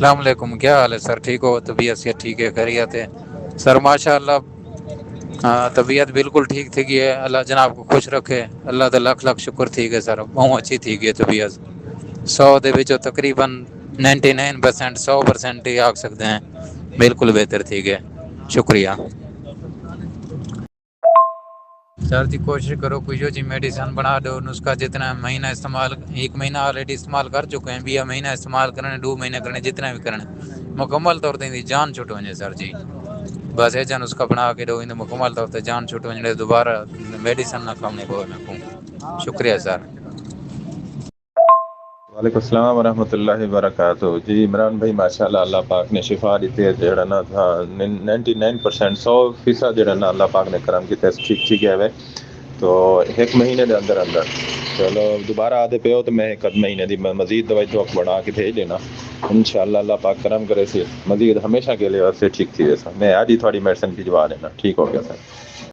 السلام علیکم، کیا حال ہے سر؟ ٹھیک ہو؟ طبیعت سے ٹھیک ہے؟ خیریت ہے سر؟ ماشاء اللہ، ہاں طبیعت بالکل ٹھیک تھی ہے، اللہ جناب کو خوش رکھے، اللہ کا لاکھ لاکھ شکر تھی ہے سر، بہت اچھی تھی ہے طبیعت، 100 دے وچوں تقریباً 99% 100% ہی آکھ سکتے ہیں، بالکل بہتر تھی ہے، شکریہ سر جی۔ کوشش کرو کوئی جو جی میڈیسن بنا دو، نسخہ جتنا مہینہ استعمال، 1 مہینہ آلریڈی استعمال کر چکے ہیں، 20 مہینہ استعمال کرنے، 2 مہینے کرنے، جتنا بھی کرنے مکمل طور تے جان چھٹ ونجے سر جی، بس یہ جان اس کا بنا کے دو مکمل طور تے جان چھٹ ونجے، دوبارہ میڈیسن نہ کھانے کو میں کو شکریہ سر۔ وعلیکم السلام ورحمۃ اللہ وبرکاتہ۔ جی عمران بھائی، ماشاء اللہ، اللہ پاک نے شفا دیتے جڑا نا تھا 99% 100% جڑا نا اللہ پاک نے کرم کی ٹھیک ٹھیک ہے تو 1 مہینے دے اندر اندر چلو دوبارہ آدھے پہ ہو تو میں 1 مہینے دی مزید دوائی تو بڑھا کے بھیج دینا، انشاءاللہ اللہ پاک کرم کرے سے مزید ہمیشہ کے لیے واسطے ٹھیک تھی۔ میں آج ہی تھوڑی میڈیسن بھجوا دینا، ٹھیک ہو گیا سر۔